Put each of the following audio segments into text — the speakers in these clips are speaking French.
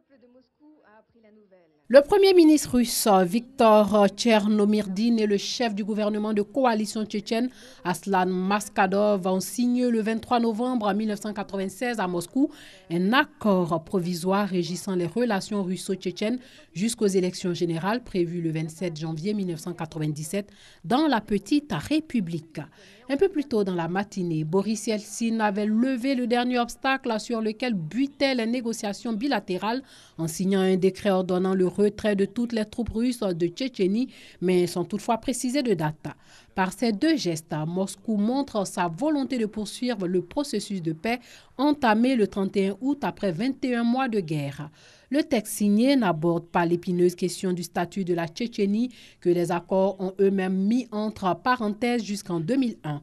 peuple de Moscou a appris la nouvelle. Le premier ministre russe Viktor Tchernomyrdine et le chef du gouvernement de coalition tchétchène Aslan Maskadov ont signé le 23 novembre 1996 à Moscou un accord provisoire régissant les relations russo-tchétchènes jusqu'aux élections générales prévues le 27 janvier 1997 dans la petite République. Un peu plus tôt dans la matinée, Boris Yeltsin avait levé le dernier obstacle sur lequel butaient les négociations bilatérales en signant un décret ordonnant le retrait de toutes les troupes russes de Tchétchénie, mais sans toutefois préciser de date. Par ces deux gestes, Moscou montre sa volonté de poursuivre le processus de paix entamé le 31 août après 21 mois de guerre. Le texte signé n'aborde pas l'épineuse question du statut de la Tchétchénie que les accords ont eux-mêmes mis entre parenthèses jusqu'en 2001.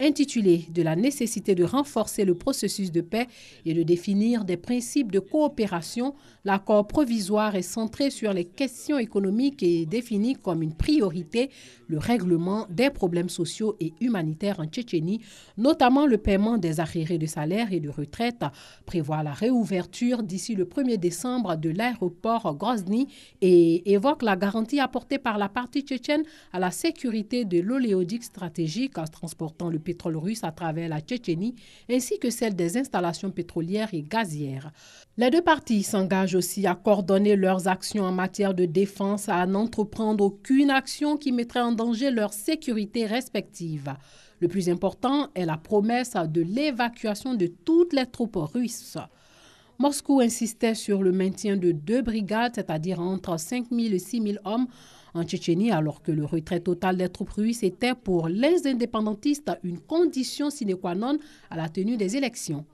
Intitulé de la nécessité de renforcer le processus de paix et de définir des principes de coopération, l'accord provisoire est centré sur les questions économiques et définit comme une priorité le règlement des problèmes sociaux et humanitaires en Tchétchénie, notamment le paiement des arriérés de salaire et de retraite, prévoit la réouverture d'ici le 1er décembre de l'aéroport Grozny et évoque la garantie apportée par la partie tchétchène à la sécurité de l'oléoduc stratégique transportant le pétrole russe à travers la Tchétchénie, ainsi que celle des installations pétrolières et gazières. Les deux parties s'engagent aussi à coordonner leurs actions en matière de défense, à n'entreprendre aucune action qui mettrait en danger leur sécurité respective. Le plus important est la promesse de l'évacuation de toutes les troupes russes. Moscou insistait sur le maintien de 2 brigades, c'est-à-dire entre 5 000 et 6 000 hommes en Tchétchénie, alors que le retrait total des troupes russes était pour les indépendantistes une condition sine qua non à la tenue des élections.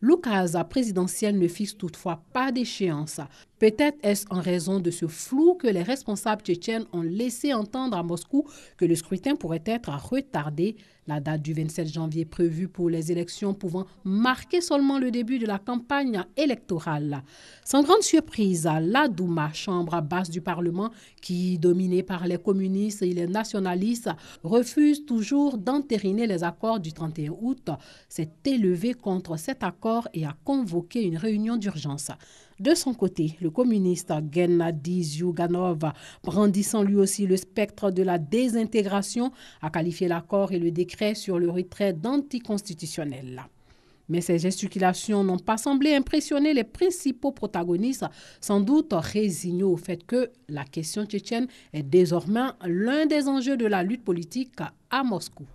L'oukase présidentielle ne fixe toutefois pas d'échéance. Peut-être est-ce en raison de ce flou que les responsables tchétchènes ont laissé entendre à Moscou que le scrutin pourrait être retardé. La date du 27 janvier prévue pour les élections pouvant marquer seulement le début de la campagne électorale. Sans grande surprise, la Douma, chambre basse du Parlement, qui, dominée par les communistes et les nationalistes, refuse toujours d'entériner les accords du 31 août, s'est élevée contre cet accord et a convoqué une réunion d'urgence. De son côté, le communiste Gennady Zyuganov, brandissant lui aussi le spectre de la désintégration, a qualifié l'accord et le décret sur le retrait d'anticonstitutionnel. Mais ces gesticulations n'ont pas semblé impressionner les principaux protagonistes, sans doute résignés au fait que la question tchétchène est désormais l'un des enjeux de la lutte politique à Moscou.